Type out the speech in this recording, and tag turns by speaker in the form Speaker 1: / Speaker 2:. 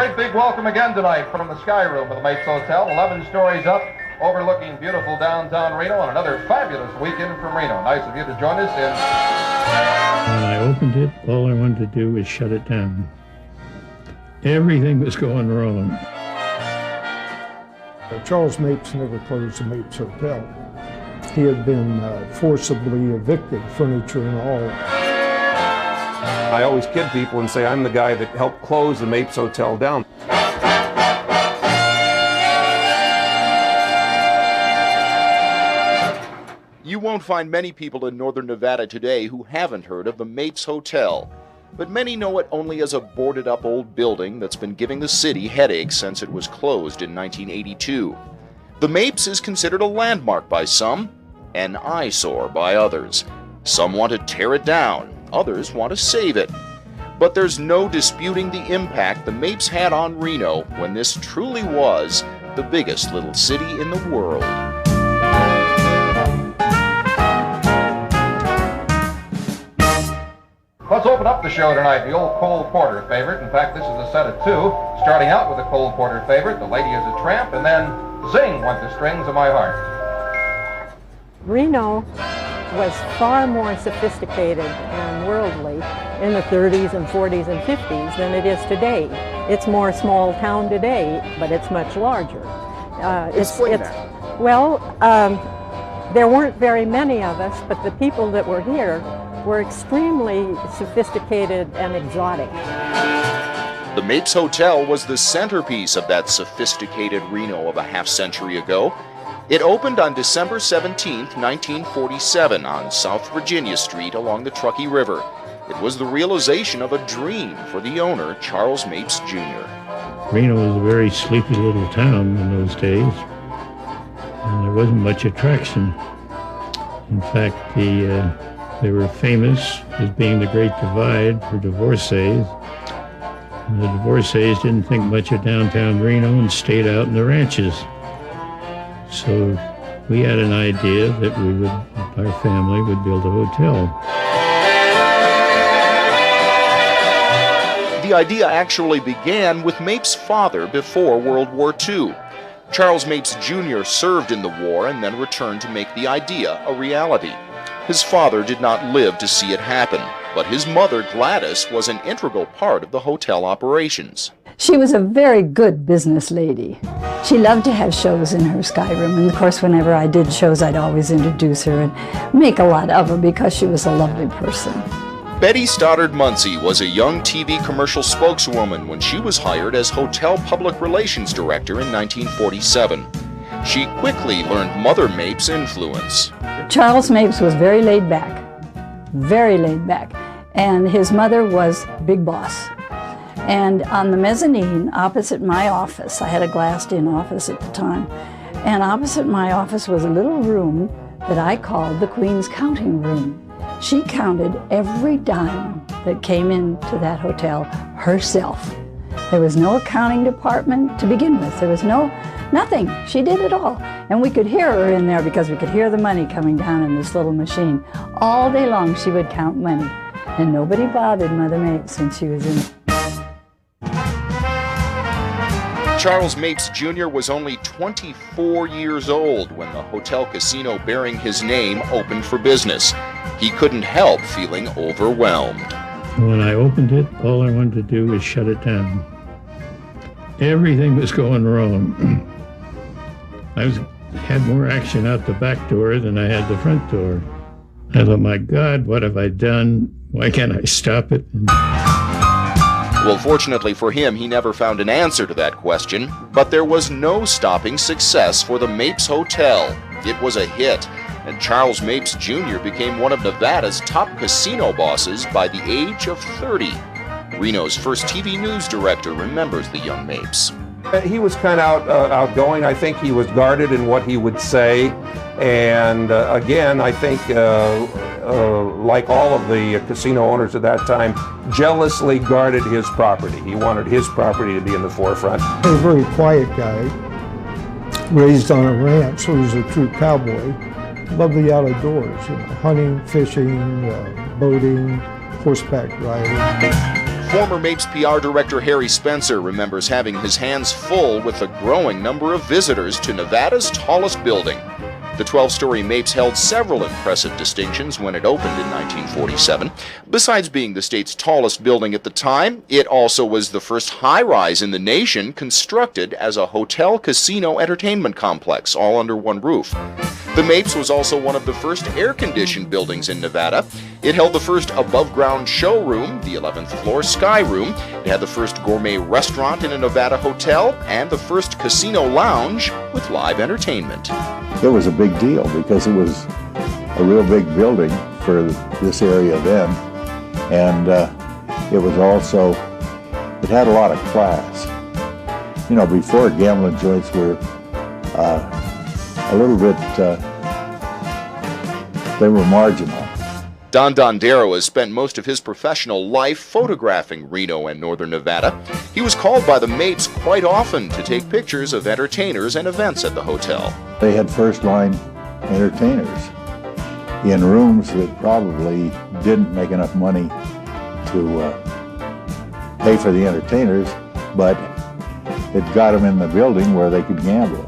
Speaker 1: great big welcome again tonight from the Sky Room of the Mapes Hotel, 11 stories up, overlooking beautiful downtown Reno, and another fabulous weekend from Reno. Nice of you to join us in...
Speaker 2: When I opened it, all I wanted to do was shut it down. Everything was going wrong.
Speaker 3: Charles Mapes never closed the Mapes Hotel. He had been forcibly evicted, furniture and all.
Speaker 4: I always kid people and say I'm the guy that helped close the Mapes Hotel down.
Speaker 5: You won't find many people in northern Nevada today who haven't heard of the Mapes Hotel, but many know it only as a boarded-up old building that's been giving the city headaches since it was closed in 1982. The Mapes is considered a landmark by some, an eyesore by others. Some want to tear it down, others want to save it. But there's no disputing the impact the Mapes had on Reno when this truly was the biggest little city in the world.
Speaker 1: Let's open up the show tonight, the old Cole Porter favorite. In fact, this is a set of two, starting out with the Cole Porter favorite, The Lady is a Tramp, and then Zing Went the Strings of My Heart.
Speaker 6: Reno was far more sophisticated and worldly in the 30s and 40s and 50s than it is today. It's more small town today, but it's much larger.
Speaker 5: Explain that.
Speaker 6: Well, there weren't very many of us, but the people that were here were extremely sophisticated and exotic.
Speaker 5: The Mapes Hotel was the centerpiece of that sophisticated Reno of a half-century ago. It opened on December 17, 1947 on South Virginia Street along the Truckee River. It was the realization of a dream for the owner, Charles Mapes Jr.
Speaker 2: Reno was a very sleepy little town in those days, and there wasn't much attraction. In fact, they were famous as being the Great Divide for divorcees. And the divorcees didn't think much of downtown Reno and stayed out in the ranches. So we had an idea that our family would build a hotel.
Speaker 5: The idea actually began with Mapes' father before World War II. Charles Mapes Jr. served in the war and then returned to make the idea a reality. His father did not live to see it happen, but his mother, Gladys, was an integral part of the hotel operations.
Speaker 7: She was a very good business lady. She loved to have shows in her Sky Room, and of course whenever I did shows I'd always introduce her and make a lot of her because she was a lovely person.
Speaker 5: Betty Stoddard Muncie was a young TV commercial spokeswoman when she was hired as Hotel Public Relations Director in 1947. She quickly learned Mother Mapes' influence.
Speaker 7: Charles Mapes was very laid back, and his mother was big boss. And on the mezzanine opposite my office, I had a glassed-in office at the time, and opposite my office was a little room that I called the Queen's Counting Room. She counted every dime that came into that hotel herself. There was no accounting department to begin with. There was nothing. She did it all. And we could hear her in there because we could hear the money coming down in this little machine. All day long she would count money. And nobody bothered Mother Mapes when she was in it.
Speaker 5: Charles Mapes Jr. was only 24 years old when the hotel casino bearing his name opened for business. He couldn't help feeling overwhelmed.
Speaker 2: When I opened it, all I wanted to do was shut it down. Everything was going wrong. I had more action out the back door than I had the front door. I thought, my God, what have I done? Why can't I stop it?
Speaker 5: Well, fortunately for him, he never found an answer to that question, but there was no stopping success for the Mapes Hotel. It was a hit, and Charles Mapes Jr. became one of Nevada's top casino bosses by the age of 30. Reno's first TV news director remembers the young Mapes.
Speaker 4: He was kind of outgoing. I think he was guarded in what he would say. And again, I think, like all of the casino owners at that time, jealously guarded his property. He wanted his property to be in the forefront.
Speaker 3: He was a very quiet guy, raised on a ranch, so he was a true cowboy. Loved the outdoors, hunting, fishing, boating, horseback riding.
Speaker 5: Former Mapes PR director Harry Spencer remembers having his hands full with the growing number of visitors to Nevada's tallest building. The 12-story Mapes held several impressive distinctions when it opened in 1947. Besides being the state's tallest building at the time, it also was the first high-rise in the nation constructed as a hotel casino entertainment complex, all under one roof. The Mapes was also one of the first air-conditioned buildings in Nevada. It held the first above-ground showroom, the 11th floor Sky Room. It had the first gourmet restaurant in a Nevada hotel, and the first casino lounge with live entertainment.
Speaker 8: It was a big deal because it was a real big building for this area then, and it was also, it had a lot of class. You know, before gambling joints were a little bit, they were marginal.
Speaker 5: Don Dondero has spent most of his professional life photographing Reno and northern Nevada. He was called by the Mapes quite often to take pictures of entertainers and events at the hotel.
Speaker 8: They had first-line entertainers in rooms that probably didn't make enough money to pay for the entertainers, but it got them in the building where they could gamble.